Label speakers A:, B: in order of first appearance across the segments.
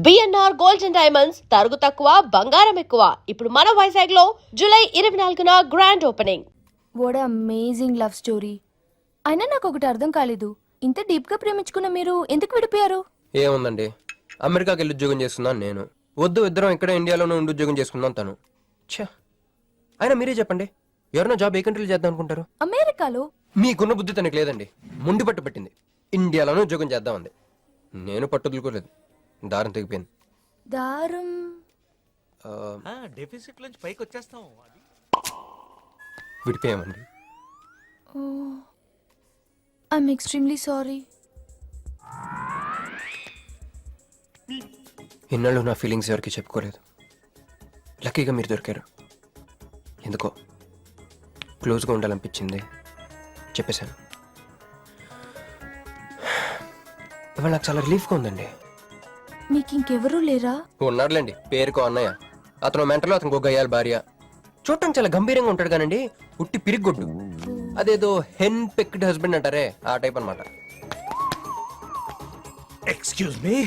A: BNR gold and diamonds తరుగు తక్కువ బంగారం ఎక్కువ. ఇప్పుడు మన వైజాగ్ లో జూలై 24న grand opening.
B: What amazing love story. అయినా నాకు ఒకటి అర్థం కాలేదు, ఇంత డీప్ గా ప్రేమించుకున్న మీరు ఎందుకు విడిపోయారు?
C: ఏముందండి, అమెరికాకి వెళ్ళి ఉద్యోగం చేస్తున్నాను నేను. వద్దు, ఇద్దరం ఇక్కడ ఇండియాలోనే ఉండి ఉద్యోగం చేసుకుందాం తను. ఛా, అయినా మీరే చెప్పండి, ఎవరైనా జాబ్ ఏ కంట్రీలో చేద్దాం అనుకుంటారు?
B: అమెరికాలో?
C: మీకున్న బుద్ధి తనకి లేదండి. ముందు పట్టు పెట్టింది, ఇండియాలోనే ఉద్యోగం చేద్దామంది. నేను పట్టుదలుకోలేదు, దారం తెగిపోయింది.
B: దారం
D: డెఫిసిట్ నుంచి పైకి వచ్చేస్తాం.
C: విడిపోయామండి.
B: I'm extremely sorry.
C: ఇన్నాళ్ళు నా ఫీలింగ్స్ ఎవరికి చెప్పుకోలేదు. లక్కీగా మీరు దొరికారు. ఎందుకో క్లోజ్గా ఉండాలనిపించింది, చెప్పేశాను. ఇవాళ నాకు చాలా రిలీఫ్గా ఉందండి.
B: మీకు ఇంకెవరూ లేరా?
C: ఉన్నారులేండి, పేరుకో అన్నయ్య. అతను మెంటలో, అతను గొగ్గయ్యాలి భార్య. చూడటానికి చాలా గంభీరంగా ఉంటాడు కానండి, ఉట్టి పిరిగొడ్డు. అదేదో హెన్ పెక్డ్ హస్బెండ్ అంటారే, ఆ టైప్ అన్నమాట.
D: ఎక్స్క్యూజ్ మీ,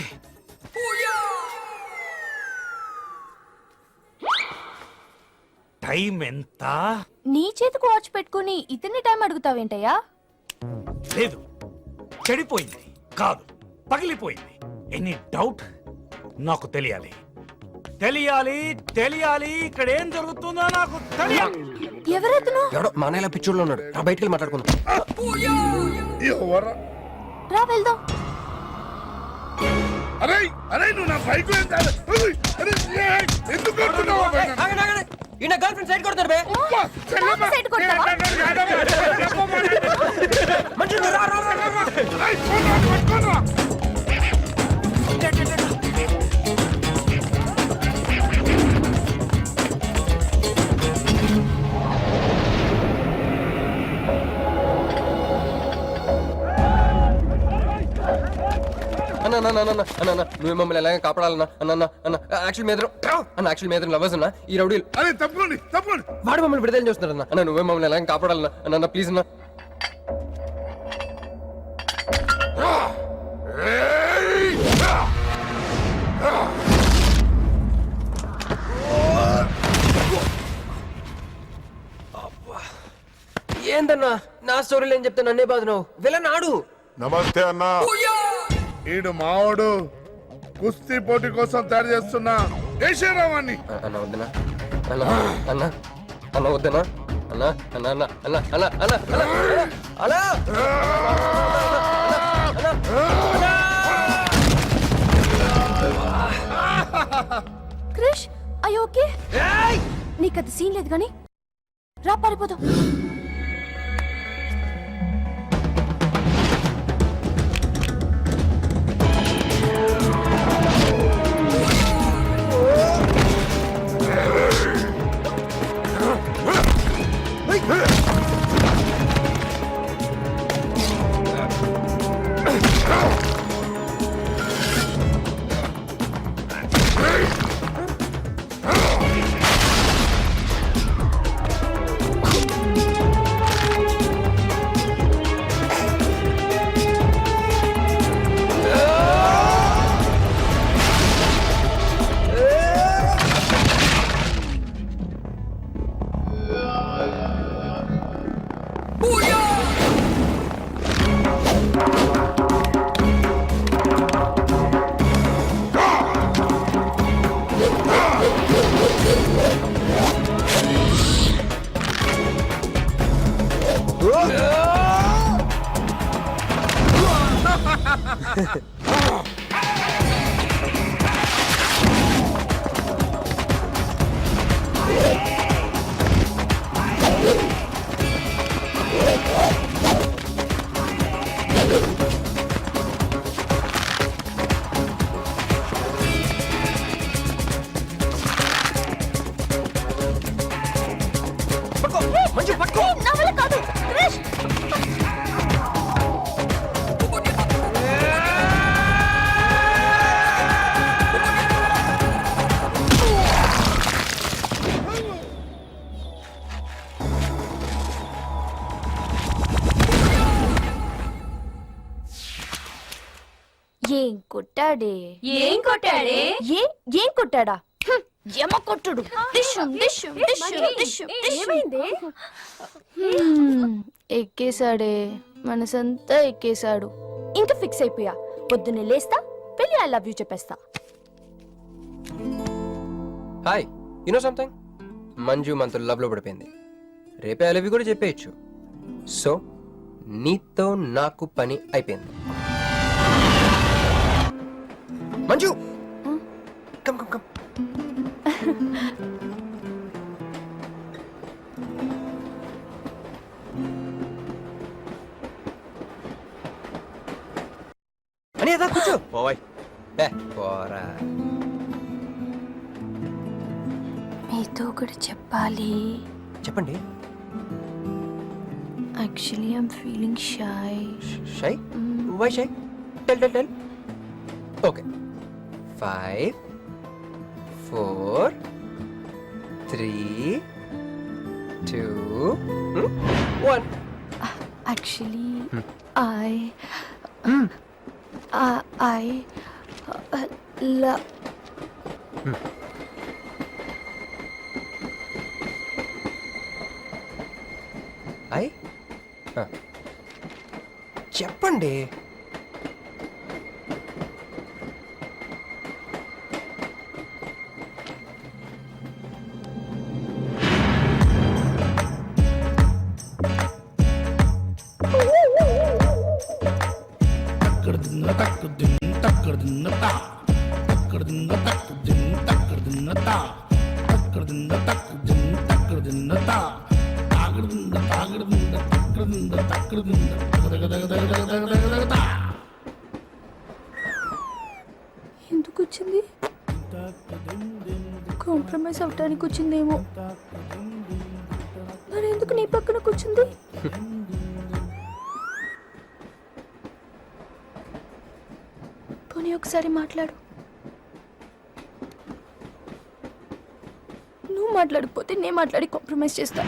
D: టైం ఎంత?
B: నీ చేతికి వాచ్ పెట్టుకుని ఇతన్ని టైం అడుగుతావేంటయ్యా?
D: లేదు, చెడిపోయింది కాదు, పగిలిపోయింది. Any doubt? నాకు తెలియాలి, తెలియాలి, తెలియాలి. ఇక్కడ ఏం జరుగుతుందో నాకు తెలియాలి.
B: ఎవరెతను?
C: ఎవడో మా అన్నయ్యలా పిచ్చోళ్ళు ఉన్నాడు, రా బయటికి వెళ్ళి మాట్లాడుకుందాం.
B: రా వెళ్దాం.
E: అరే అరే, నువ్వు నా బైక్ ఎందుకు కొడుతున్నావు?
C: ఈయన గర్ల్ ఫ్రెండ్ సైడ్ కొడతారు బే.
B: సైడ్ కొడతావా?
C: మంచిగా రా, రా, రా, రా. అన్న నువ్వు మమ్మల్ని ఎలాగ కాపాడాలన్నా అన్న అన్న యాక్చువల్ మీద అన్న యాక్చువల్ మీద లవర్స్ అన్న ఈ రౌడీలు.
E: అరే తప్పండి తప్పండి,
C: వాడు మమ్మల్ని విడుదల చేస్తున్నారు అన్న. అన్న నువ్వే మమ్మల్ని ఎలాగ కాపాడాలన్నా అన్న ప్లీజ్ అన్న. ఏందన్నా నా స్టోరీలు ఏం చెప్తే నన్నే బాధ నువ్వు వెళ్ళనాడు.
E: నమస్తే అన్నా. ఈడు మావాడు కుస్తీ పోటీ కోసం తయారు చేస్తున్నా యశరావాన్ని.
C: అన్న వద్దనా అన్న అన్న అన్న వద్దనా అన్న అన్న అన్న అన్న అన్న అన్న అన్న
B: క్రిష్, అయ్యో ఓకే? నీకు అది సీన్ లేదు కానీ రా పారిపోదాం.
C: మంచి పట్టుకో.
B: నా వల్ల కాదు క్రిష్. కొట్టాడే.
F: ఏం కొట్టాడే?
B: ఏం కొట్టాడా? యమ కొట్టుడు. డిష్యం డిష్యం డిష్యం డిష్యం
F: ఏమైంది?
B: ఎక్కేశాడే, మనసంతా ఎక్కేశాడు. ఇంకా ఫిక్స్ అయిపోయా, పొద్దున్నే లేస్తా, పెళ్లి ఐ లవ్ యూ చెప్పేస్తా.
C: హాయ్, యూనో సంథింగ్, మంజు మనతో లవ్ లో పడిపోయింది. రేపే ఐ లవ్ యూ కూడా చెప్పేయచ్చు. సో నీతో నాకు పని అయిపోయింది. Manju, come come come. అని అదా కూర్చో.
G: పోవాయ్.
C: పోరా.
B: మీతో కూడా చెప్పాలి.
C: చెప్పండి.
B: Actually I'm feeling shy.
C: Shy? Why shy? Tell. Okay. 5 4 3 2 1.
B: Actually, I love.
C: చెప్పండి.
B: ఎందుకు వచ్చింది? కాంప్రమైజ్ అవటానికి వచ్చిందేమో. మరి ఎందుకు నీ పక్కన కూర్చుంది? పోనీ ఒకసారి మాట్లాడు. నువ్వు మాట్లాడకపోతే నేను మాట్లాడి కాంప్రమైజ్ చేస్తా.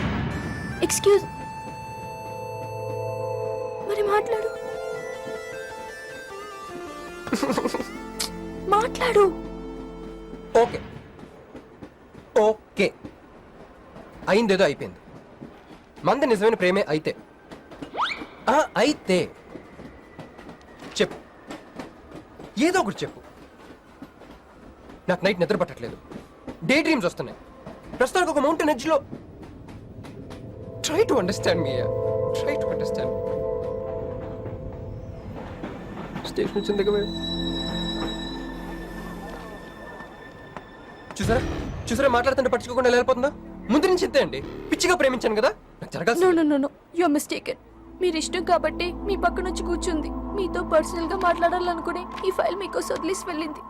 B: ఎక్స్క్యూజ్, మరి మాట్లాడు. మాట్లాడు.
C: ఓకే ఓకే, అయిందేదో అయిపోయింది. మంది నిజమైన ప్రేమే అయితే అయితే చెప్పు, ఏదో ఒకటి చెప్పు. నాకు నైట్ నిద్ర పట్టట్లేదు, డే డ్రీమ్స్ వస్తున్నాయి. ప్రస్తుతానికి ఒక మౌంటైన్ ఎడ్జ్ లో. Try to understand me, try to understand. Station వచ్చింది దగ్గర. చూసారా మాట్లాడుతుంటే పట్టించుకోకుండా వెళ్ళిపోతుందా? ముందు నుంచి ఇంతే అండి. పిచ్చిగా ప్రేమించాను కదా, నాకు జరగాల్సింది.
B: No you are mistaken. మీరు ఇష్టం కాబట్టి మీ పక్కన వచ్చి కూర్చుంది. మీతో పర్సనల్ గా మాట్లాడాలనుకుని ఈ ఫైల్ మీకోసం వదిలేసి వెళ్ళింది.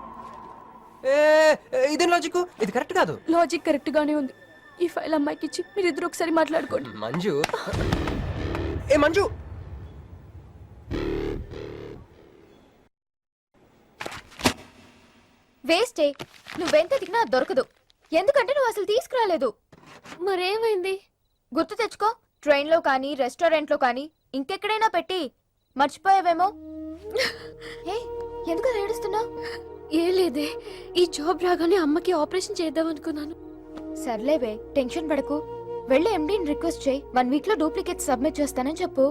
C: ఇదేం లాజిక్? ఇది కరెక్ట్ కాదు.
B: లాజిక్ కరెక్ట్ గానే ఉంది. ఈ ఫైల్ అమ్మాయికి ఇచ్చి మీరిద్దరు ఒకసారి మాట్లాడుకోండి.
C: మంజు, మంజు,
F: వేస్టే, నువ్వెంత దిగినా దొరకదు. ఎందుకంటే నువ్వు అసలు తీసుకురాలేదు.
B: మరేమైంది?
F: గుర్తు తెచ్చుకో. ట్రైన్ లో కానీ రెస్టారెంట్ లో కానీ ఇంకెక్కడైనా పెట్టి మర్చిపోయావేమో. ఏ, ఎందుకు అలా ఏడుస్తున్నావు?
B: ఏ లేదే, ఈ జాబ్ రాగానే అమ్మకి ఆపరేషన్ చేద్దాం అనుకున్నాను.
F: సర్లేవే, టెన్షన్ పడకు. వెళ్ళి ఎండీని రిక్వెస్ట్ చేయి. 1 వీక్ లో డూప్లికేట్ సబ్మిట్ చేస్తానని చెప్పు.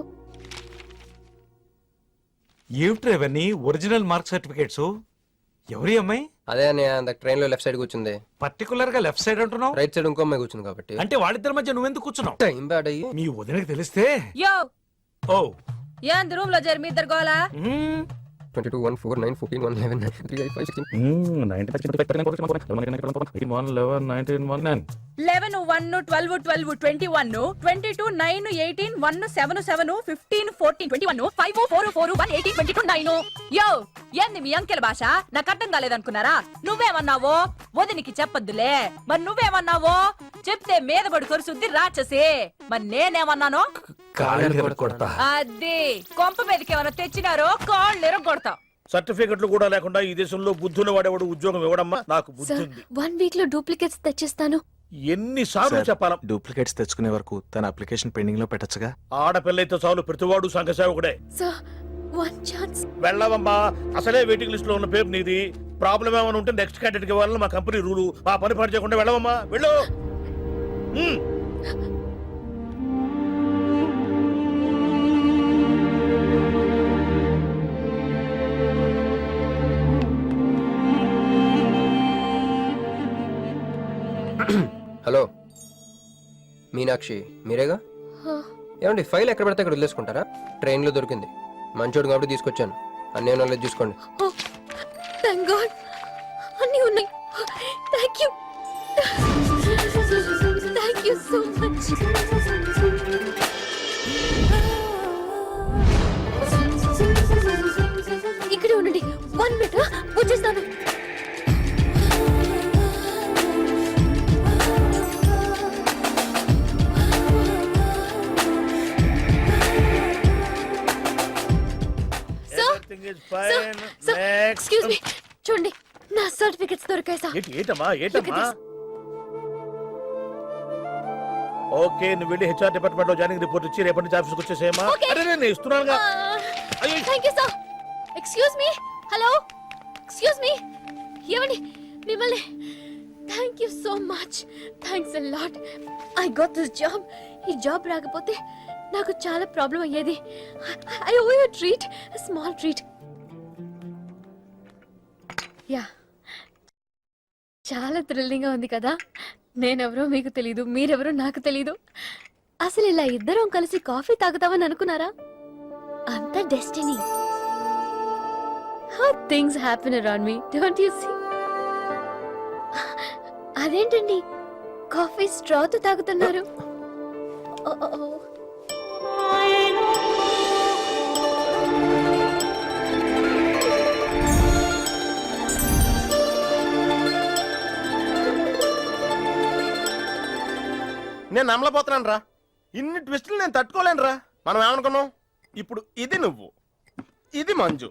D: ఏమిట్రా ఇవన్నీ? Original mark certificates? ఎవరి అమ్మాయి?
C: అదే అన్నయ్య, ట్రైన్ లో లెఫ్ట్ సైడ్ కూర్చుంది.
D: పర్టికులర్ గా లెఫ్ట్ సైడ్ అంటున్నావు?
C: రైట్ సైడ్ ఇంకో అమ్మాయి కూర్చుంది కాబట్టి.
D: అంటే వాళ్ళిద్దరి మధ్య నువ్వెందుకు కూర్చున్నావు?
C: టైం బ్యాడ్ అయ్యి.
D: మీ వదినకి తెలిస్తే.
H: యో
D: ఓ
H: ఏంది రూమ్ లో జరి మీ ఇద్దరు గోలా?
C: 22 1 4 9 14 1 11 3 8 5 16.
H: 11 1 12 12 21 22 9 18 1 7 7 15 14 21 5 4 4 1 18 22 9. యో ఏంది మీ అంకెల భాష? నాకు అర్థం కాలేదనుకున్నారా? నువ్వేమన్నావో వదినికి చెప్పొద్దులే. మరి నువ్వేమన్నావో చెప్తే మీద పడి కొరుసుద్ది రాక్షసి. మరి నేనేమన్నానో
D: కొడతా.
H: అది కొంప మీదకి ఏమైనా తెచ్చినారో కాళ్ళు ఎరగొడతా.
I: సర్టిఫికెట్లు కూడా లేకుండా ఈ దేశంలో బుద్ధుని వాడేవాడు ఉద్యోగం ఇవ్వడమ్మా. నాకు బుద్ధి ఉంది.
B: 1 వీక్ లో డూప్లికేట్స్ తెచ్చిస్తాను.
I: ఎన్నిసార్లు చెప్పాలా?
G: డూప్లికేట్స్ తెచ్చుకునే వరకు తన అప్లికేషన్ పెండింగ్ లో పెట్టచ్చుగా.
I: ఆడపిల్లైతే చాలు, ప్రతివాడు సంఘ సేవకుడే.
B: Sir one chance.
I: వెళ్ళవమ్మా, అసలే వెయిటింగ్ లిస్ట్ లో ఉన్న పేరు నీది. ప్రాబ్లం ఏమైనా ఉంటే నెక్స్ట్ క్యాండిడేట్ కి ఇవ్వాలని మా కంపెనీ రూలు. ఆ పని పాటు చేయకుండా వెళ్ళవమ్మా, వెళ్ళు. హ్మ్.
C: హలో మీనాక్షి, మీరేగా? ఏమండి ఫైల్ ఎక్కడ పడితే అక్కడ వదిలేసుకుంటారా? ట్రైన్లో దొరికింది, మంచోడు కాబట్టి తీసుకొచ్చాను. అన్నీ నాలెడ్జ్ చూసుకోండి.
B: థ్యాంక్ గాడ్, అన్నీ ఉన్నాయి. Thank you, thank you so much. ఇక్కడే ఉండండి, 1 మినిట్ వచ్చేస్తాను.
I: Everything is fine. Next.
B: Excuse me, చూడండి నా సర్టిఫికెట్స్ దొరికాయి సార్.
I: ఏంటమ్మా
B: Look at this.
I: ఓకే, నువ్వు వెళ్ళి హెచ్ఆర్ డిపార్ట్మెంట్ లో జాయినింగ్ రిపోర్ట్ ఇచ్చి రేపటి నుంచి ఆఫీస్కి వచ్చేసేయమ్మా.
B: Okay.
I: అరే నేను ఇస్తున్నానుగా. అయ్యో.
B: Thank you sir. Excuse me, hello, excuse me, ఏమండి మిమ్మల్ని. Thank you so much, thanks a lot. I got this job. ఈ జాబ్ రాకపోతే నాకు చాలా ప్రాబ్లం అయ్యేది. I owe you treat, small treat. Yeah, చాలా థ్రిల్లింగ్గా ఉంది కదా. నేనెవరో మీకు తెలీదు, మీరెవరో నాకు తెలీదు. అసలు ఇలా ఇద్దరం కలిసి కాఫీ తాగుతామని అనుకున్నారా? అంత destiny. How things happen around me, don't you see? అదేంటండి కాఫీ స్ట్రాతో తాగుతున్నారు? Oh, oh, oh.
G: నేను నమ్మలేకపోతున్నాను రా. ఇన్ని ట్విస్టులు నేను తట్టుకోలేను రా. మనం ఏమనుకున్నాం? ఇప్పుడు ఇది నువ్వు, ఇది మంజు.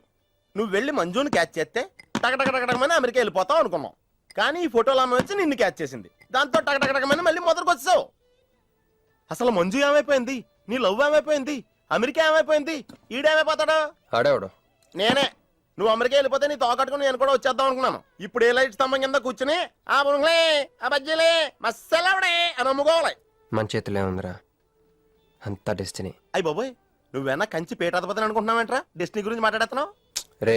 G: నువ్వు వెళ్ళి మంజుని క్యాచ్ చేస్తే టకటకటకటకమని అమెరికా వెళ్ళిపోతావు అనుకున్నాం. కానీ ఈ ఫోటోలో ఆమె వచ్చి నిన్ను క్యాచ్ చేసింది. దాంతో టకటకటకమని మళ్ళీ మొదటికి వచ్చావు. అసలు మంజు ఏమైపోయింది? నీ లవ్ ఏమైపోయింది? అమెరికా ఏమైపోయింది? ఈడేమైపోతాడు?
C: ఆడేవాడు
G: నేనే. నువ్వు అమెరికా వెళ్ళిపోతే నీ తోకట్టుకుని నేను కూడా వచ్చేద్దాం అనుకున్నాను. ఇప్పుడు ఏ లైట్ స్తంభం కింద కూర్చుని ఆ బుంగ్లే ఆ బజ్జీలే మస్సలవడే అని అమ్ముకోవాలి.
C: మన చేతిలో ఉందిరా అంతా డెస్టినీ.
G: అయ్యి బాబోయ్, నువ్వేనా కంచి పేటాధిపతిని అనుకుంటున్నావేంట్రా? డెస్టినీ గురించి మాట్లాడుతున్నావు?
C: రే,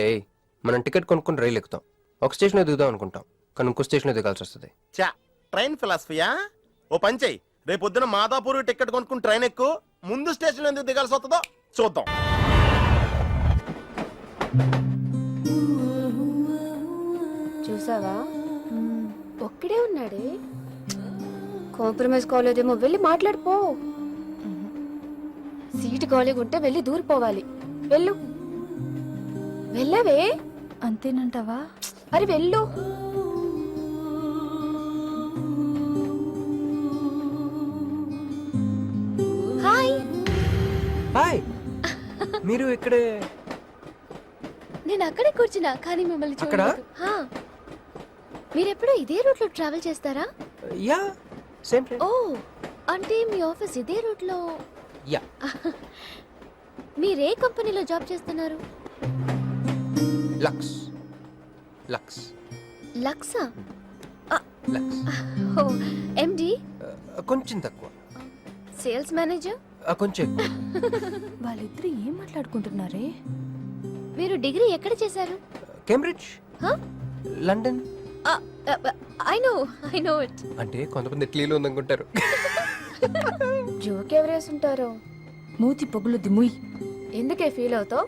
C: మనం టికెట్ కొనుక్కుని రైలు ఎక్కుతాం. ఒక స్టేషన్లో దిగుదాం అనుకుంటాం, కానీ ఇంకో స్టేషన్లో దిగాల్సి వస్తుంది.
G: చా, ట్రైన్ ఫిలాసఫియా? ఓ పని చెయ్యి, రేపు పొద్దున మాదాపూర్ టికెట్ కొనుక్కుని ట్రైన్ ఎక్కు. ముందు స్టేషన్ ఎందుకు దిగాల్సి వస్తుందో చూద్దాం.
F: చూసావా, ఒక్కడే ఉన్నాడే. కాంప్రమైజ్ కాలేదేమో, వెళ్ళి మాట్లాడిపో. సీటు ఖాళీగా ఉంటే వెళ్ళి దూరిపోవాలి. వెళ్ళు, వెళ్ళవే.
B: అంతేనంటావా?
F: అరే వెళ్ళు. హాయ్.
C: హాయ్, మీరు ఇక్కడే?
F: నేను అక్కడే కూర్చున్నా, కానీ మిమ్మల్ని
C: అక్కడ?
F: చూడలేదు. హా. మీరెప్పుడు ఇదే రూట్ లో ట్రావెల్ చేస్తారా?
C: Yeah, same train.
F: ఓ, అంటే మీ ఆఫీస్ ఇదే రూట్ లో.
C: యా.
F: మీరే కంపెనీలో జాబ్ చేస్తున్నారు?
C: లక్స్. లక్స్.
F: లక్సా?
C: లక్స్.
F: ఓ, ఎండి?
C: కొంచెం తక్కువ.
F: Sales manager?
C: కొంచెం ఎక్కువ.
B: వాళ్ళిద్దరు ఏం మాట్లాడుకుంటున్నారే?
F: మీరు డిగ్రీ ఎక్కడ చేశారు?
C: Cambridge, London.
F: I know it.
C: అంటే కొంతమంది ఇటలీలో ఉందనుకుంటారు.
F: జోక్ ఎవరేసుంటారో.
B: మూతి పొగులు దిముయ్.
F: ఎందుకే ఫీల్ అవుతావు?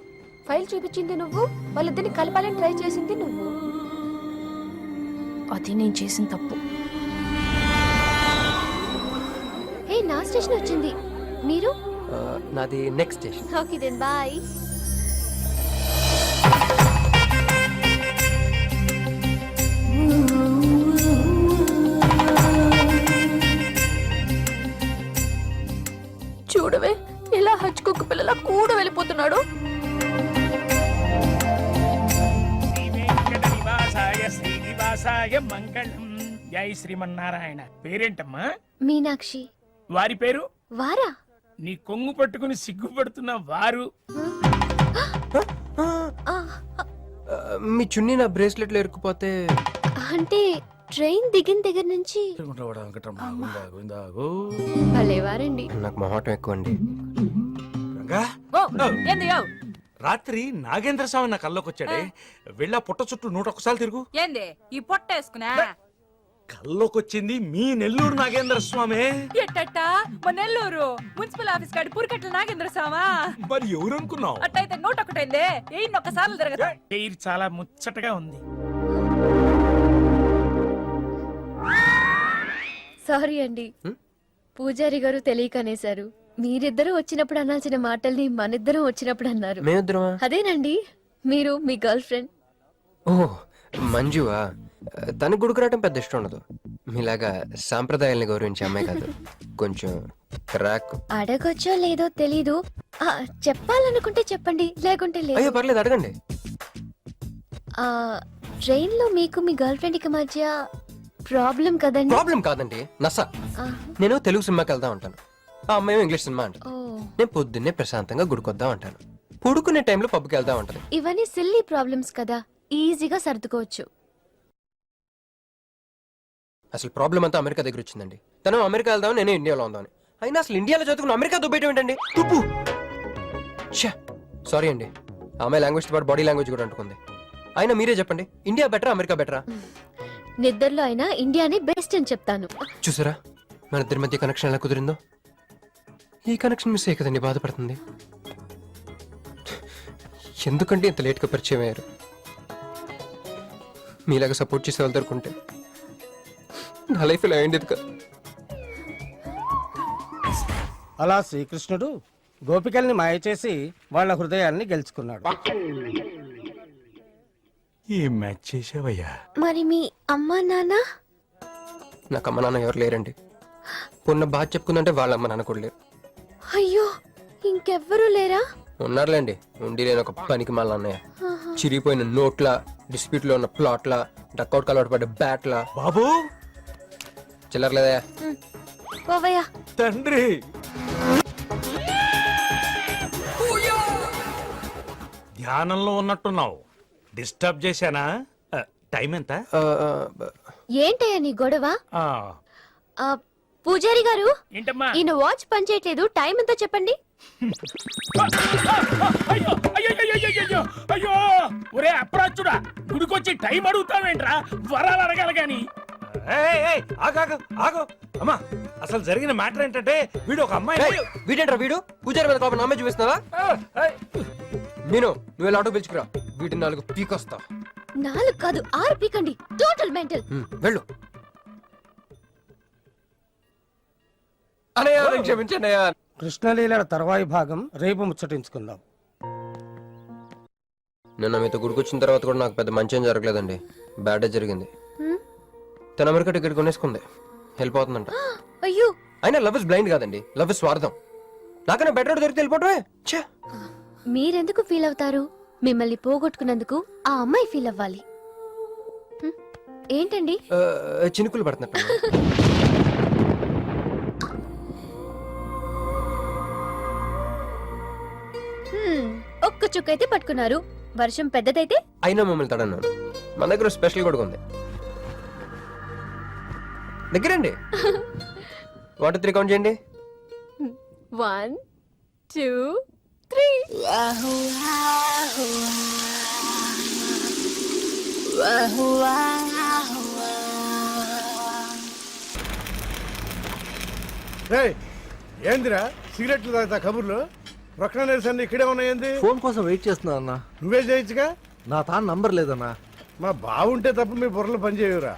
F: ఫైల్ చూపించింది నువ్వు, వాళ్ళిద్దరిని కలపాలని ట్రై చేసింది నువ్వు.
B: అది నేను చేసిన తప్పు.
F: ఏ, నా స్టేషన్ వచ్చింది. మీరు?
C: నాది next station.
F: Okay then bye.
B: చూడవే, ఇలా హచ్చుకుక్క పిల్లల కూడా వెళ్ళిపోతున్నాడు.
J: మంగళం. జై శ్రీమన్నారాయణ. పేరేంటమ్మా?
F: మీనాక్షి.
J: వారి పేరు?
F: వారా?
J: నీ కొంగు పట్టుకుని సిగ్గుపడుతున్న వారు.
C: మీ చున్నీ నా బ్రేస్లెట్లో ఇరుక్కుపోతే
B: అంటే ట్రైన్ దిగిన దగ్గర నుంచి భలేవారండి.
C: నాకు మొహాటం ఎక్కువ అండి.
D: రంగా
H: ఓ ఏంది యో
D: రాత్రి నాగేంద్ర స్వామి నా కల్లోకి వచ్చాడే వెళ్ళా పుట్ట చుట్టూ 101 తిరుగు.
H: ఏంది ఈ పొట్టేసుకున్నా
D: కల్లోకి వచ్చింది మీ నెల్లూరు నాగేంద్ర స్వామి.
H: ఎట్టట్టా మా నెల్లూరు మున్సిపల్ ఆఫీస్ కాడి పురికట్ల నాగేంద్ర స్వామా.
D: మరి ఎవరు అనుకున్నావు?
H: అట్టయితే 101 ఒక్కసార్లు తిరగదా.
J: పేరు చాలా ముచ్చటగా ఉంది.
B: సారీ అండి, పూజారి గారు తెలియకనేశారు. మీరిద్దరూ వచ్చినప్పుడు అనాల్సిన మాటల్ని మనిద్దరం వచ్చినప్పుడు అన్నారు.
C: మేమిద్దరమా?
B: అదేనండి, మీరు మీ గర్ల్ ఫ్రెండ్.
C: ఓ మంజువా? తనకు గుడికి రావటం పెద్ద ఇష్టం ఉండదు. మీలాగా సాంప్రదాయాల్ని గౌరవించే అమ్మాయి కాదు. కొంచెం క్రాక్.
B: అడగొచ్చో లేదో తెలీదు. చెప్పాలనుకుంటే చెప్పండి, లేకుంటే లేదు.
C: అయ్యో పర్లేదు, అడగండి.
B: ట్రైన్ లో మీకు మీ గర్ల్ ఫ్రెండ్ కి మధ్య ప్రాబ్లం కదండి?
C: ప్రాబ్లం కాదండి, నస.
B: ఆ,
C: నేను తెలుగు సినిమాకి వెళ్తా ఉంటాను, ఆ అమ్మాయి ఇంగ్లీష్ సినిమా అంటాను.
B: ఓ,
C: నేను పొద్దున్నే ప్రశాంతంగా గుడికొద్దాం అంటాను. పడుకునే టైంలో పబ్కి వెళ్తా ఉంటాను.
B: ఇవన్నీ సిల్లీ ప్రాబ్లమ్స్ కదా, ఈజీగా సర్దుకోవచ్చు.
C: అసలు ప్రాబ్లం అంతా అమెరికా దగ్గర వచ్చిందండి. తను అమెరికా వెళ్దాం, నేనే ఇండియాలో ఉందామని. అయినా అసలు ఇండియాలో చదువుకుని అమెరికా దుబ్బేయటం ఏంటండి? తుప్పు. సారీ అండి, ఆమె లాంగ్వేజ్ పాటు బాడీ లాంగ్వేజ్ కూడా అంటుకుంది. అయినా మీరే చెప్పండి, ఇండియా బెటరా అమెరికా బెటరా?
B: నిద్రలో అయినా ఇండియానే బెస్ట్ అని చెప్తాను.
C: చూసారా మన ఇద్దరి మధ్య కనెక్షన్ ఎలా కుదిరిందో? ఈ కనెక్షన్ మిస్ అయ్యే కదండి బాధపడుతుంది. ఎందుకంటే ఇంత లేట్గా పరిచయం అయ్యారు? మీలాగా సపోర్ట్ చేసే వాళ్ళు దొరుకుంటే నా లైఫ్ ఇలా అయింది కదా.
K: అలా శ్రీకృష్ణుడు గోపికల్ని మాయ చేసి వాళ్ళ హృదయాల్ని గెలుచుకున్నాడు.
D: ఏం మ్యాచ్ చేసావయ్యా?
B: మరి మీ అమ్మా నాన్న?
C: నాకు అమ్మ నాన్న ఎవరు లేరండి. పొన్న బాధ చెప్పుకుందంటే వాళ్ళ అమ్మ నాన్న కూడా లేరు.
B: అయ్యో, ఇంకెవ్వరూ లేరా?
C: ఉన్నారులేండి, ఉండి లేని ఒక పనికి మళ్ళీ అన్నయ్య. చిరిగిపోయిన నోట్ల, డిస్ప్యూట్ లో ఉన్న ప్లాట్ల, డక్అవుట్ కలవట పడ్డ బ్యాట్ల.
D: బాబు
C: చిల్లర్లేదయా?
B: పోవయ్యా.
D: తండ్రి ధ్యానంలో ఉన్నట్టున్నావు. డిస్టర్బ్ చేశానా? టైం ఎంత?
B: ఏంటయ్యా నీ గొడవ?
D: ఆ,
B: పూజారి గారు,
J: ఏంటమ్మా?
B: ఈయన వాచ్ పనిచేయట్లేదు, టైం ఎంతో చెప్పండి.
J: అయ్యో అయ్యో అయ్యో అయ్యో అయ్యో! ఒరే అప్రాచుడా, గుడికొచ్చి టైం అడుగుతావేంట్రా? వరాలు అడగాలి గాని.
D: ఏయ్, ఏయ్, ఆగు, ఆగు, ఆగు. అమ్మా, అసలు జరిగిన మ్యాటర్ ఏంటంటే వీడు ఒక అమ్మాయి.
C: వీడేంట్రా వీడు? పూజారి మీద కోపం నామే చూపిస్తున్నావా? నేను నువ్వు ఎలా ఆటో పిలుచుకురా, వీటి 4 పీకొస్తా.
B: 4 కాదు 6 పీకండి. Total mental.
C: వెళ్ళు. అనయ్య క్షమించండి.
K: కృష్ణలీల తర్వాయి భాగం రేపు ముచ్చటించుకుందాం.
C: నిన్న మీతో గుడికొచ్చిన తర్వాత కూడా నాకు పెద్ద మంచి ఏం జరగలేదండి. బ్యాడే జరిగింది. తన అమెరికా టికెట్ కొనేసుకుంది, వెళ్ళిపోతుందంట.
B: అయ్యో,
C: అయినా లవ్ ఇస్ బ్లైండ్ కాదండి, లవ్ ఇస్ స్వార్థం. నాకన్నా బెటర్ దొరికితే వెళ్ళిపోవటమే.
B: మీరెందుకు ఫీల్ అవుతారు? మిమ్మల్ని పోగొట్టుకున్నందుకు ఆ అమ్మాయి ఫీల్ అవ్వాలి. ఏంటండి?
C: చినుకులు పడుతున్నట్టు.
B: ఒక్క చుక్కైతే పట్టుకున్నారు, వర్షం పెద్దదైతే?
C: అయినా మమ్మల్ని తడన్నాను. మన దగ్గర స్పెషల్ కూడా ఉంది. దగ్గరండి. 1 2 3 కౌంట్ చేయండి.
B: 1 2 3.
E: ఏందిరా సిగరెట్లు తాగుతా కబుర్లు? రొక్కన నిరసన ఇక్కడే ఉన్నాయండి.
K: ఫోన్ కోసం వెయిట్ చేస్తున్నా అన్న.
E: నువ్వే చేయొచ్చుగా.
K: నా తాను నంబర్ లేదన్నా.
E: మా బావుంటే తప్ప మీ బుర్రలు పనిచేయవురా.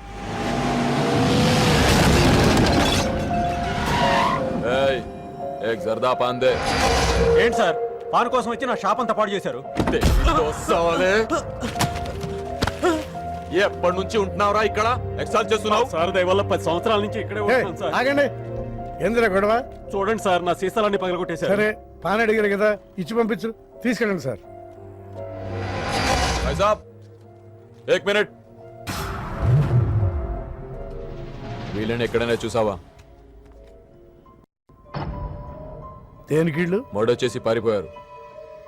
K: ఏంటి సార్, పాన్ కోసం వచ్చి నా షాప్ అంతా పాడు చేశారు.
G: ఎప్పటి నుంచి ఉంటున్నావురా ఇక్కడ? ఎక్సైజ్ చేస్తున్నావు?
K: సార్ దయ వల్ల 10 సంవత్సరాల నుంచి ఇక్కడే ఉంటున్నాను సార్.
E: ఆగండి. ఏందిరా గొడవ?
K: చూడండి సార్, నా సీసాలన్నీ పగలగొట్టేశారు.
E: సరే, పాన్ అడిగారు కదా, ఇచ్చి పంపించు. తీసుకెళ్ళండి సార్.
G: ఏక్ మినిట్. వీళ్ళని ఎక్కడైనా చూసావా?
E: దేనికిళ్ళు?
G: మర్డర్ చేసి పారిపోయారు.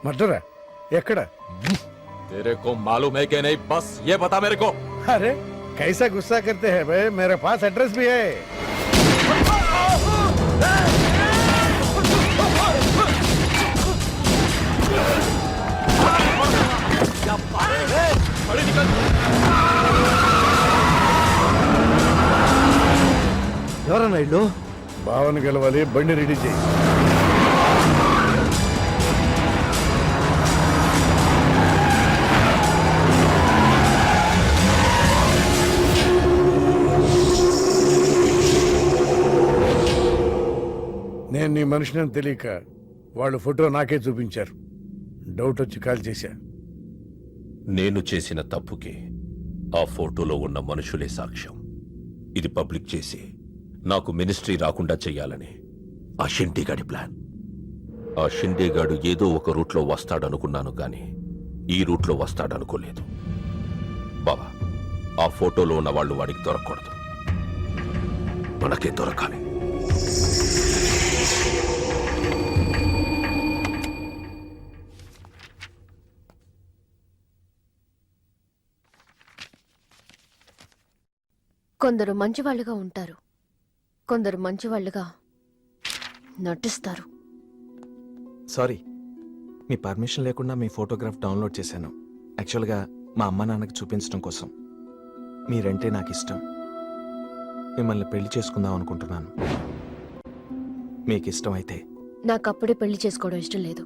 E: మర్డరా? ఎక్కడ?
K: तेरे को मालूम है कि नहीं बस ये बता मेरे को
E: अरे कैसा गुस्सा करते हैं भाई, मेरे पास एड्रेस भी है.
C: ఎవరన్నా ఇల్లు?
E: భావన గెలవాలి, బండి రెడీ చేయి. నేను నీ మనిషిని అని తెలియక వాళ్ళు ఫోటో నాకే చూపించారు. డౌట్ వచ్చి కాల్ చేశా.
I: నేను చేసిన తప్పుకి ఆ ఫోటోలో ఉన్న మనుషులే సాక్ష్యం. ఇది పబ్లిక్ చేసి నాకు మినిస్ట్రీ రాకుండా చెయ్యాలని ఆ షిండేగాడి ప్లాన్. ఆ షిండేగాడు ఏదో ఒక రూట్లో వస్తాడనుకున్నాను కానీ ఈ రూట్లో వస్తాడనుకోలేదు. బాబా, ఆ ఫోటోలో ఉన్న వాళ్ళు వాడికి దొరకకూడదు, మనకే దొరకాలి.
B: కొందరు మంచివాళ్ళుగా ఉంటారు, కొందరు మంచివాళ్ళుగా నటిస్తారు.
K: సారీ, మీ పర్మిషన్ లేకుండా మీ ఫోటోగ్రాఫ్ డౌన్లోడ్ చేశాను. యాక్చువల్గా మా అమ్మ నాన్నకి చూపించడం కోసం. మీరంటే నాకు ఇష్టం. మిమ్మల్ని పెళ్లి చేసుకుందాం అనుకుంటున్నాను. మీకు ఇష్టం అయితే.
B: నాకు అప్పుడే పెళ్లి చేసుకోవడం ఇష్టం లేదు.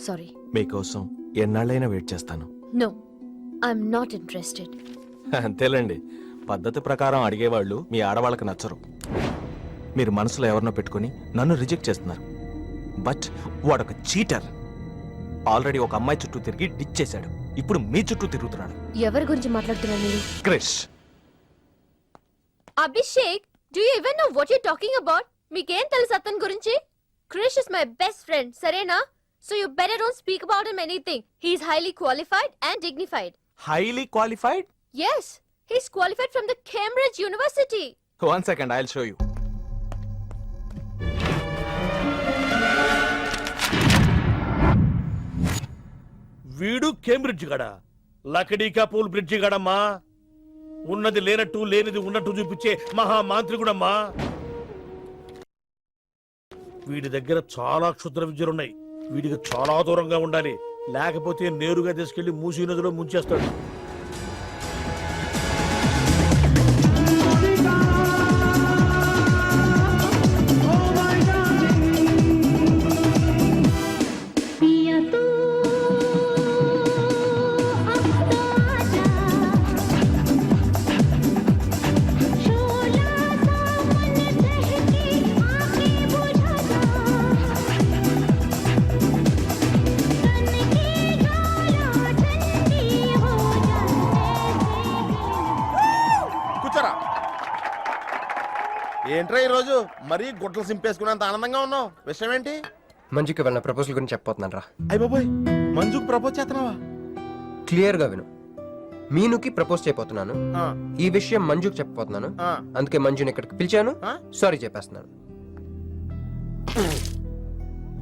B: సారీ.
K: మీకోసం ఎన్నాళ్ళైనా వెయిట్ చేస్తాను.
B: No, I'm not interested.
K: అంతేలేండి, పద్ధతి ప్రకారం అడిగేవాళ్ళు మీ ఆడవాళ్ళకి నచ్చరు. మీరు మనసులో ఎవరినో పెట్టుకుని నన్ను రిజెక్ట్ చేస్తున్నారు. బట్ వాడొక చీటర్. ఆల్రెడీ ఒక అమ్మాయి చుట్టూ తిరిగి డిచ్ చేశాడు. ఇప్పుడు మీ చుట్టూ తిరుగుతున్నాడు.
B: ఎవరి గురించి మాట్లాడుతున్నారు మీరు?
K: Krish.
B: Abhishek, do you even know what you talking about? మీకేం తెలుసు అతని గురించి? Krish is my best friend, సరేనా? So you better don't speak about him anything. He is highly qualified and dignified.
K: Highly qualified?
B: Yes, he's qualified from the Cambridge University.
K: 1 second, I'll show you.
I: వీడు Cambridge గడ, లకడీ కపూల్ bridge గడమ్మా. ఉన్నది లేనట్టు లేనిది ఉన్నట్టు చూపించే మహా మాంత్రికుడమ్మా. వీడి దగ్గర చాలా క్షుద్ర విద్యలున్నాయి. వీడికి చాలా దూరంగా ఉండాలి, లేకపోతే నేరుగా తీసుకెళ్లి మూసీ నదిలో ముంచేస్తాడు.
G: ఏంట్రా ఈరోజు మరీ గుడ్లు సింపేసుకున్నంత ఆనందంగా ఉన్నావు? విషయం ఏంటి?
C: మంజుకి వెళ్ళిన ప్రపోజల్ గురించి చెప్పబోతున్నాను రా.
G: అయ్య బాబోయ్, మంజుకి ప్రపోజ్ చేస్తున్నావా?
C: క్లియర్ గా విను. మీనుకి ప్రపోజ్ చేయబోతున్నాను. ఈ విషయం మంజుకి చెప్పబోతున్నాను. అందుకే మంజుని ఇక్కడికి పిలిచాను. సారీ చెప్పేస్తున్నాను.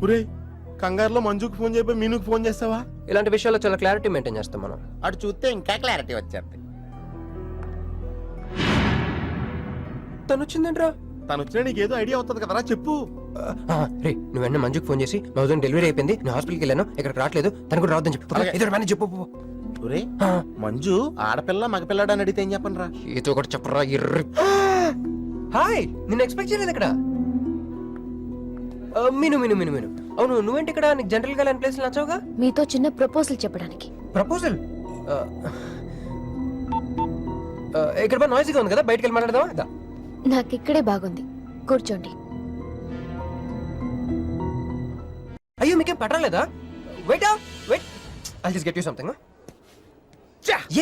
G: ఒరే, కంగారులో మంజుకి ఫోన్ చెప్పి మీనుకి ఫోన్ చేస్తావా?
C: ఇలాంటి విషయాల్లో చాలా క్లారిటీ మెయింటైన్ చేస్తాం మనం.
G: అటు చూస్తే ఇంకా క్లారిటీ వచ్చేది.
C: తను వచ్చిందేంట్రా?
G: తను వచ్చినా నీకేదో ఐడియా అవుతుంది కదరా, చెప్పు.
C: రే, నువ్వు వెంటనే మంజుకి ఫోన్ చేసి మా హౌస్ డెలివరీ అయిపోయింది, నేను హాస్పిటల్కి వెళ్ళాను, ఇక్కడ రావట్లేదు, తను కూడా రావద్దని చెప్పు. ఇద్దరు మేనేజ్ చెప్పు.
G: ఒరే, మంజు ఆడపిల్ల మగపిల్లాడు అని అడిగితే ఏం చెప్పను రా?
C: ఏదో ఒకటి చెప్పరా. హాయ్, నేను ఎక్స్పెక్ట్ చేయలేదు ఇక్కడ. మీను మీను మీను మీను అవును, నువ్వేంటి ఇక్కడ? నీకు జనరల్ గా ప్లేస్ నచ్చవుగా?
B: మీతో చిన్న ప్రపోజల్ చెప్పడానికి.
C: ప్రపోజల్? ఇక్కడ బాగా నాయిస్గా ఉంది కదా, బయటకు వెళ్ళి మాట్లాడదామా?
B: నాకు ఇక్కడే బాగుంది, కూర్చోండి.
C: అయ్యో, మీకేం పట్టలేదా? Wait wait, I'll just get you something.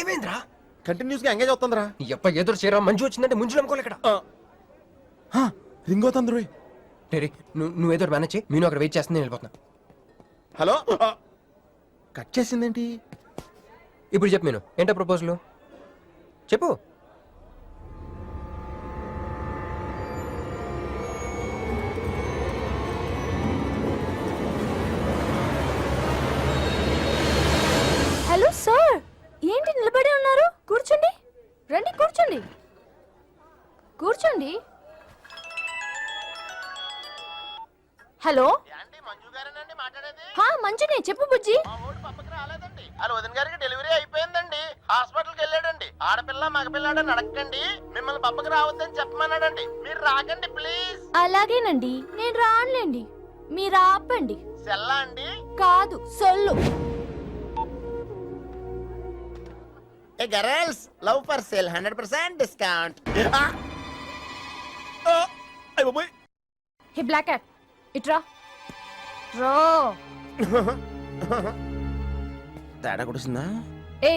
C: ఏమైందిరా?
G: కంటిన్యూస్ గా ఎంగేజ్ అవుతుందిరా.
C: ఎప్ప ఎదురు చేయరా, మంజు వచ్చిందంటే ముంజు నమ్ముకోలే ఇక్కడ.
G: రింగ్ అవుతుంది రోయ్.
C: రే, నువ్వు ఏదో మేనేజ్ చేయి, నేను అక్కడ వెయిట్ చేస్తుంది, నేను వెళ్ళిపోతున్నా.
G: హలో, కట్ చేసిందేంటి?
C: ఇప్పుడు చెప్పు మీను, ఏంటో ప్రపోజల్ చెప్పు.
F: కూర్చోండి. హలో,
G: మంజు గారేనండి మాట్లాడేది?
F: హా మంజునే, చెప్పు బుజ్జి.
G: మా ఓడి పక్కకి రాలేదండి. వాళ్ళ వదిన గారికి డెలివరీ అయిపోయిందండి. హాస్పిటల్కి వెళ్ళాడండి. ఆడపిల్ల మగపిల్లాడని అడగండి. మిమ్మల్ని పక్కకి రావద్దని చెప్పమన్నాడండి. మీరు రాకండి ప్లీజ్.
F: అలాగేనండి, నేను రానులేండి. మీరు ఆపండి.
G: సెల్లా అండి?
F: కాదు, సొల్లు.
G: ఏ girls, love for sale 100% discount.
F: Hey black cat, ఇట్రా. రో.
G: తేడా కుడిసిందా?
F: ఏ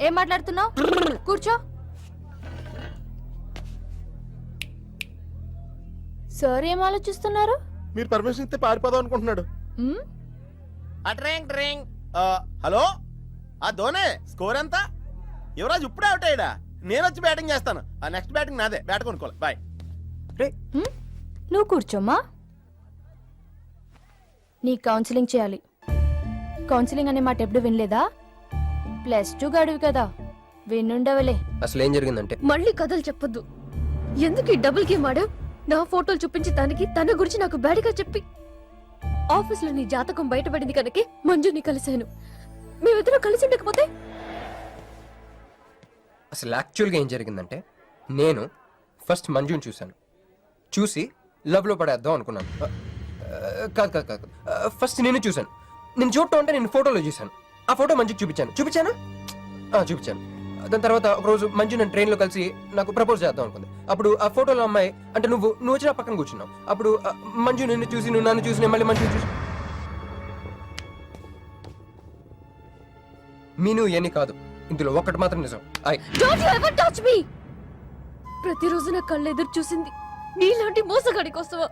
F: ఏం మాట్లాడుతున్నావు? కూర్చో. సార్ ఏం ఆలోచిస్తున్నారు?
G: మీరు పర్మిషన్ ఇస్తే పారిపోదాం అనుకుంటున్నాడు.
F: మ్?
G: డ్రింక్. హలో, ఆ ధోనే స్కోర్ ఎంత? యువరాజ్ ఇప్పుడే అవుట్ అయ్యాడా? నేను వచ్చి బ్యాటింగ్ చేస్తాను. ఆ నెక్స్ట్ బ్యాటింగ్ నాదే. బ్యాట్ కొనుక్కోవాలి. బాయ్.
F: మ్? నువ్వు కూర్చోమ్మా. నీ కౌన్సిలింగ్ చేయాలి. కౌన్సిలింగ్ అనే మాట ఎప్పుడు వినలేదా? +2 గడివి కదా, వినుండవలే.
C: అసలు ఏం జరిగిందంటే,
B: మళ్ళీ కథలు చెప్పొద్దు. ఎందుకు ఈ డబుల్ గేమ్ ఆడావు? నా ఫోటోలు చూపించి దానికి తన గురించి నాకు బ్యాడ్గా చెప్పి ఆఫీస్లో నీ జాతకం బయటపడింది కనుకే మంజుని కలిశాను. మేమిద్దరం కలిసి ఉండకపోతే
C: అసలు యాక్చువల్గా ఏం జరిగిందంటే, నేను ఫస్ట్ మంజుని చూశాను. చూసి లవ్లో పడేద్దాం అనుకున్నాను. కాదు. ఫస్ట్ నేను చూశాను. నేను చూడటం అంటే నేను ఫోటోలో చూశాను. ఆ ఫోటో మంజుకి చూపించాను. దాని తర్వాత ఒకరోజు మంజు నేను ట్రైన్లో కలిసి నాకు ప్రపోజ్ చేద్దాం అనుకుంది. అప్పుడు ఆ ఫోటోలో అమ్మాయి అంటే నువ్వు వచ్చి నా పక్కన కూర్చున్నావు. అప్పుడు మంజు నిన్ను చూసి, నువ్వు నన్ను చూసి, నేను మళ్ళీ మంజుని చూసి. మీను ఏని కాదు, ఇందులో ఒక్కటి మాత్రం నిజం.
B: Don't you ever touch me. ప్రతిరోజు నా కళ్ళు ఎదురు చూసింది నీలాంటి మోసగాడి కోసమా?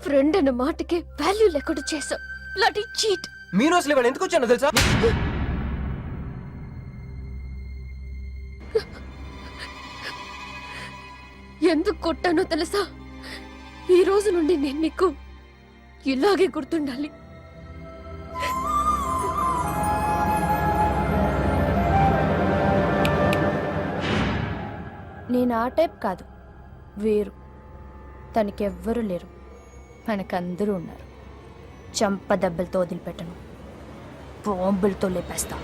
B: ఫ్రెండ్ అన్న మాటకే వాల్యూ లేకుండా చేసావు. లాంటి చీట్.
C: మీను అసలు ఇవాళ ఎందుకు వచ్చానో తెలుసా?
B: ఎందుకు కొట్టానో తెలుసా? ఈ రోజు నుండి నేను నీకు ఇలాగే గుర్తుండాలి.
F: నేను ఆ టైప్ కాదు, వేరు. తనకెవ్వరూ లేరు, మనకందరూ ఉన్నారు. చంప దెబ్బలతో వదిలిపెట్టను, బాంబులతో లేపేస్తా.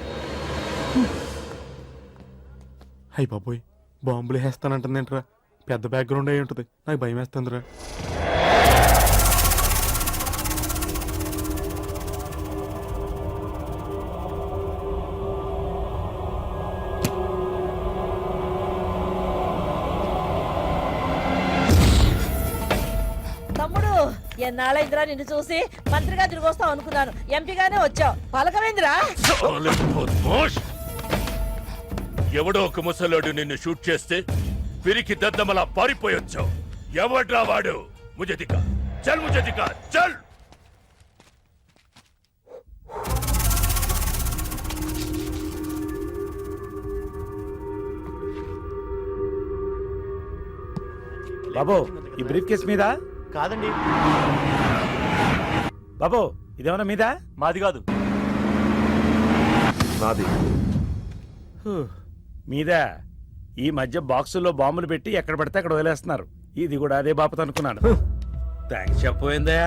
L: అయ్యి బాబోయ్, బాంబులు వేస్తానంటుందేంట్రా? పెద్ద బ్యాక్గ్రౌండ్ అయి ఉంటుంది, నాకు భయం వేస్తుందిరా.
H: తమ్ముడు, ఎన్నాళ్ళైందిరా నిన్ను చూసి? మంత్రిగా తిరిగి వస్తావు అనుకున్నాను, ఎంపీగానే వచ్చావు. పలకమైందిరా?
I: ఎవడో ఒక ముసలోడు నిన్ను షూట్ చేస్తే పిరికి దద్దమలా పారిపోయొచ్చావు. ఎవడ్రా వాడు? ముझे दिखा, చల్.
D: బాబు, ఈ బ్రీఫ్ కేస్ మీద?
G: కాదండి.
D: బాబు, ఇదేమన్నా మీద?
L: మాది కాదు.
K: నాది.
D: మీద. ఈ మధ్య బాక్సుల్లో బాంబులు పెట్టి ఎక్కడ పడితే అక్కడ వదిలేస్తున్నారు. ఇది కూడా అదే బాపత అనుకున్నాను. థ్యాంక్స్ చెప్పబోయిందా?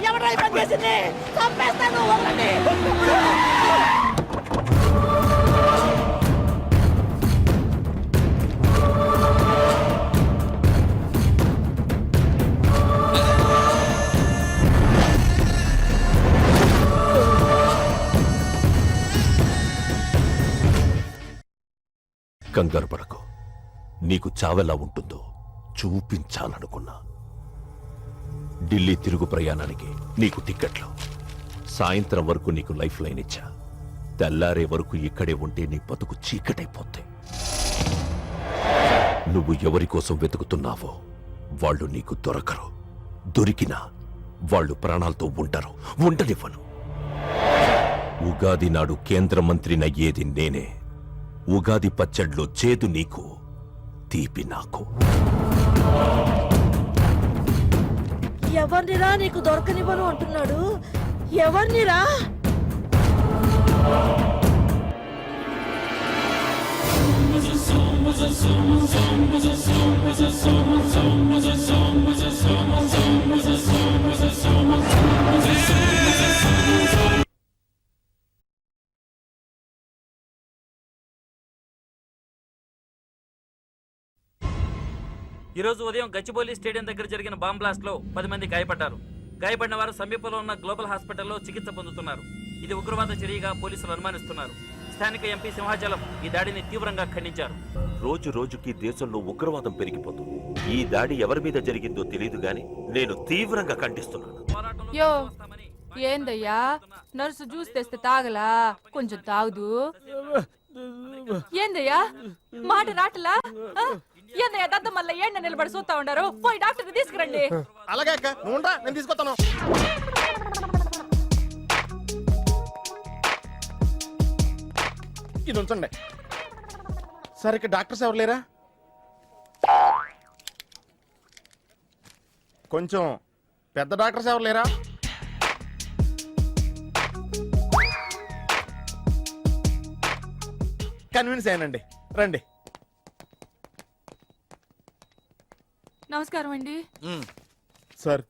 H: ఎవడో ఈ పని చేసింది? చంపేస్తాను, వదలండి.
I: కంగారు పడకు. నీకు చావెలా ఉంటుందో చూపించాలనుకున్నా. ఢిల్లీ తిరుగు ప్రయాణానికి నీకు టిక్కెట్లు. సాయంత్రం వరకు నీకు లైఫ్ లైన్ ఇచ్చా. తెల్లారే వరకు ఇక్కడే ఉంటే నీ బతుకు చీకటైపోద్ది. నువ్వు ఎవరి కోసం వెతుకుతున్నావో వాళ్ళు నీకు దొరకరు. దొరికినా వాళ్ళు ప్రాణాలతో ఉంటారు. ఉండనివ్వను. ఉగాది నాడు కేంద్ర మంత్రినయ్యేది నేనే. ఉగాది పచ్చడ్లో చేదు నీకు, తీపి నాకు.
H: ఎవరినిరా నీకు దొరకనివ్వను అంటున్నాడు? ఎవరినిరా?
M: ఈ రోజు ఉదయం గచ్చిబౌలి స్టేడియం దగ్గర జరిగిన బాంబ్ బ్లాస్ట్ లో 10 మంది గాయపడ్డారు. గాయపడిన వారు సమీపంలో ఉన్న గ్లోబల్ హాస్పిటల్లో చికిత్స పొందుతున్నారు. ఇది ఉగ్రవాద చర్యగా పోలీసులు అనుమానిస్తున్నారు. స్థానిక ఎంపీ సింహాచలం ఈ దాడిని తీవ్రంగా ఖండించారు.
I: రోజు రోజుకి దేశంలో ఉగ్రవాదం పెరిగిపోతుంది. ఈ దాడి ఎవరి మీద జరిగిందో తెలియదు గాని నేను తీవ్రంగా ఖండిస్తున్నాను.
H: యో ఏందయ్యా, నర్సు జ్యూస్ తెస్తే తాగలా? కొంచెం తాగుదు. ఏందయ్యా మాట రాటలా? ఏందయ్యా దద్ద మళ్ళీ ఏండ నిలబడి చూస్తా ఉండారు? పోయి డాక్టర్ తీసుకురండి.
G: అలాగే అక్క, నువ్వు ఉండరా, నేను తీసుకొస్తాను. ఇది ఉంచండి. సరే, ఇక్కడ డాక్టర్స్ ఎవరు లేరా? కొంచెం పెద్ద డాక్టర్స్ ఎవరు లేరా? కన్విన్స్ అయ్యానండి, రండి.
H: నమస్కారం అండి.
G: సార్,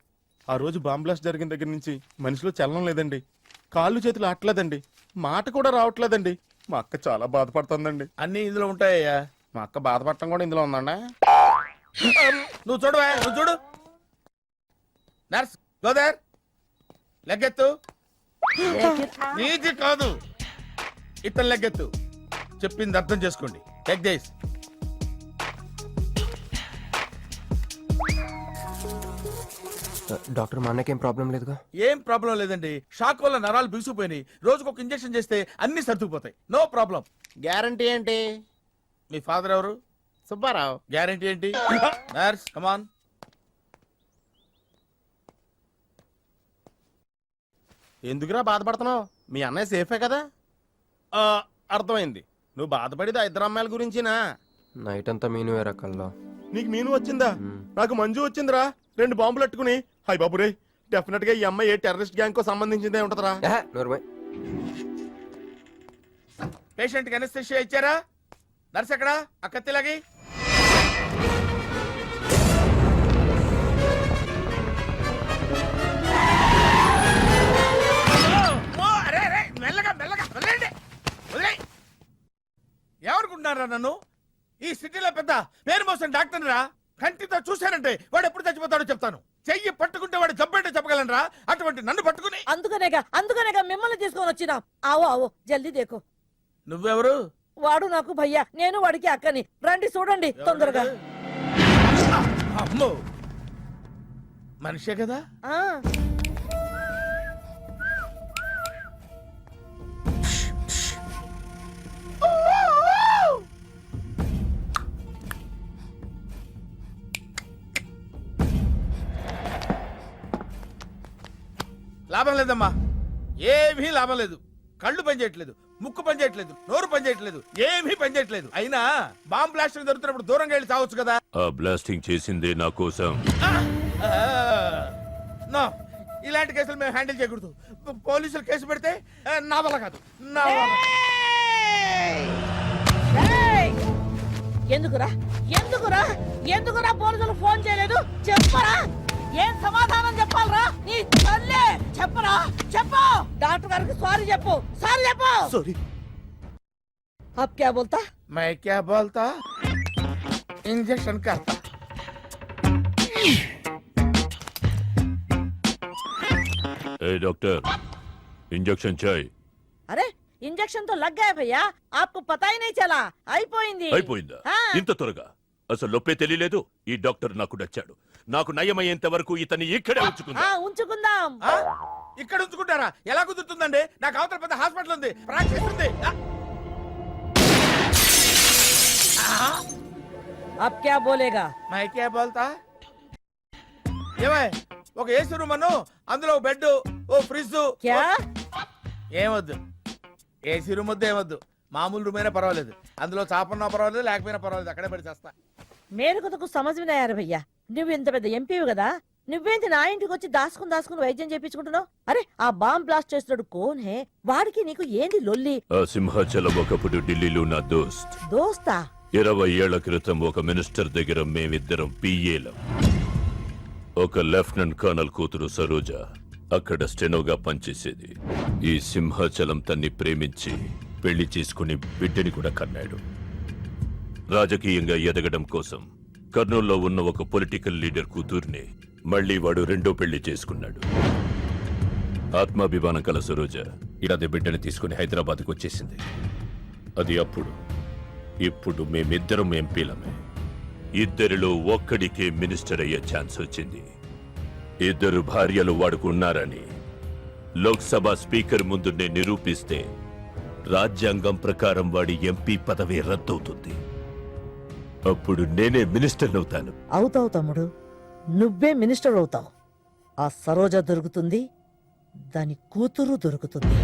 G: ఆ రోజు బాంబ్ బ్లాస్ట్ జరిగిన దగ్గర నుంచి మనిషిలో చలనం లేదండి. కాళ్ళు చేతులు ఆటలేదండి. మాట కూడా రావట్లేదండి. మా అక్క చాలా బాధపడుతుందండి.
L: అన్ని ఇందులో ఉంటాయ్యా.
G: మా అక్క బాధపడటం కూడా ఇందులో ఉందండి.
L: నువ్వు చూడవా, నువ్వు చూడు. నర్స్ గోదర్, లెగ్గెత్తు. నీది కాదు, ఇతను లెగ్గెత్తు. చెప్పింది అర్థం చేసుకోండి. Take this.
C: డాక్టర్, మా అన్నకేం ప్రాబ్లం లేదుగా?
L: ఏం ప్రాబ్లం లేదండి. షాక్ వల్ల నరాలు బిగుసిపోయినాయి. రోజుకు ఒక ఇంజెక్షన్ చేస్తే అన్ని సర్దుకుపోతాయి. No problem.
G: గ్యారంటీ ఏంటి?
L: మీ ఫాదర్ ఎవరు?
G: సుబ్బారావు.
L: గ్యారంటీ ఏంటి? నర్స్ కమాన్.
G: ఎందుకురా బాధపడుతున్నావు? మీ అన్నయ్య సేఫే కదా? అర్థమైంది. నువ్వు బాధపడేది ఆ ఇద్దరు అమ్మాయిల గురించినా?
C: నైట్ అంతా మీను వేరే కల్లో.
G: నీకు మీను వచ్చిందా? నాకు మంజు వచ్చిందిరా. 2 బాంబులు అట్టుకుని. హాయ్ బాబు రే, డెఫినెట్ గా ఈ అమ్మాయి ఏ టెర్రరిస్ట్ గ్యాంగ్ కో సంబంధించిందే ఉంటదరా.
L: పేషెంట్ కి అనస్థిషియా ఇచ్చారా? నర్స్ ఎక్కడ? ఆ కత్తిలాగి. మెల్లగా మెల్లగా వదిలేయండి, వదిలేయ్. ఏమనుకుంటున్నారా నన్ను? ఈ సిటీలో పెద్ద పేరు మోసిన డాక్టర్ రా. కంటితో చూశానంటే వాడు ఎప్పుడు చచ్చిపోతాడో చెప్తాను. చెయ్యి పట్టుకుంటే వాడు జబ్బేంటో చెప్పగలనరా? అటువంటి నన్ను పట్టుకుని.
H: అందుకనేగా మిమ్మల్ని తీసుకొని వచ్చినా. ఆవో ఆవో జల్దీ దేకో.
L: నువ్వెవరు?
H: వాడు నాకు భయ్యా, నేను వాడికి అక్కని. రండి చూడండి తొందరగా.
L: అమ్మో, మనిషే కదా? లాభం లేదమ్మా, ఏమీ లాభం లేదు. కళ్ళు పనిచేయట్లేదు, ముక్కు పనిచేయట్లేదు, నోరు పనిచేయట్లేదు, ఏమీ పనిచేయట్లేదు. అయినా బాంబ్ బ్లాస్టింగ్ జరుగుతున్నప్పుడు దూరంగా వెళ్ళి చావచ్చు కదా.
I: ఆ బ్లాస్టింగ్ చేసిందే నా కోసం.
L: నో, ఇలాంటి కేసులు మేము హ్యాండిల్ చేయకూడదు. పోలీసులు కేసు పెడితే నా వల్ల కాదు, నా వల్ల.
H: ఎందుకురా ఎందుకురా ఎందుకురా పోలీసులు ఫోన్ చేయలేదు? చెప్పరా, ఏం సమాధానం చెప్పాలరా? నీ తల్లే చెప్పరా, చెప్పు. డాక్టర్ గారికి సారీ చెప్పు, సారీ చెప్పు.
L: సారీ.
H: अब क्या बोलता?
L: मैं क्या बोलता? इंजेक्शन करता.
I: डॉक्टर, इंजेक्शन चाहिए.
H: अरे इंजेक्शन तो लग गया भैया, आपको पता ही नहीं चला. అయిపోయిందా?
I: ఇంత త్వరగా? అసలు నొప్పే తెలియలేదు. ఈ డాక్టర్ నాకు నచ్చాడు. నాకు నయమయ్యేంత వరకు ఇతన్ని ఇక్కడే ఉంచుకుందా.
H: ఉంచుకుందాం.
L: ఆ? ఇక్కడ ఉంచుకుంటారా? ఎలా కుదురుతుందండి? నాకు అవతల పెద్ద హాస్పిటల్ ఉంది, ప్రాక్టీస్ ఉంది.
H: అబ్ క్యా బోలేగా?
L: మై క్యా బోల్తా? ఏమై ఒక ఏసీ రూమ్ అను, అందులో బెడ్, ఓ ఫ్రిడ్జ్.
H: క్యా?
L: ఏమొద్దు, ఏసీ రూమ్ వద్దు, ఏమొద్దు. మామూలు రూమ్ అయినా పర్వాలేదు, అందులో చాపన్నా పర్వాలేదు, లేకపోయినా పర్వాలేదు, అక్కడే పడి చేస్తా.
H: మేరకు సమజ్వినాయారు భయ్యా. నువ్వు ఇంత పెద్ద ఎంపీవి కదా, నువ్వేంటి నా ఇంటికి వచ్చి దాసుకుని వైద్యం చేయించుకుంటున్నావు? అరే ఆ బాంబ్ బ్లాస్ట్ చేస్తున్నాడు కోన్ హే, వాడికి నీకు ఏంది లొల్లి?
I: ఆ సింహాచలం ఒకప్పుడు ఢిల్లీలో నా దోస్త్.
H: దోస్తా?
I: 20 ఏళ్ల క్రితం ఒక మినిస్టర్ దగ్గర మేమిద్దరం పిఏలం. ఒక లెఫ్టినెంట్ కర్నల్ కూతురు సరోజ అక్కడ స్టెనోగా పనిచేసేది. ఈ సింహాచలం తన్ని ప్రేమించి పెళ్లి చేసుకుని బిడ్డని కూడా కన్నాడు. రాజకీయంగా ఎదగడం కోసం కర్నూల్లో ఉన్న ఒక పొలిటికల్ లీడర్ కూతుర్ని మళ్లీ వాడు రెండో పెళ్లి చేసుకున్నాడు. ఆత్మాభిమానం కల సరోజ ఇలాది బిడ్డని తీసుకుని హైదరాబాద్కు వచ్చేసింది. అది అప్పుడు. ఇప్పుడు మేమిద్దరం ఎంపీలమే. ఇద్దరిలో ఒక్కడికే మినిస్టర్ అయ్యే ఛాన్స్ వచ్చింది. 2 భార్యలు వాడుకున్నారని లోక్సభ స్పీకర్ ముందు నేను నిరూపిస్తే రాజ్యాంగం ప్రకారం వాడి ఎంపీ పదవి రద్దవుతుంది. అప్పుడు నేనే మినిస్టర్ అవుతాను.
H: అవుతావు తమ్ముడు, నువ్వే మినిస్టర్ అవుతావు. ఆ సరోజ దొరుకుతుంది, దాని కూతురు దొరుకుతుంది.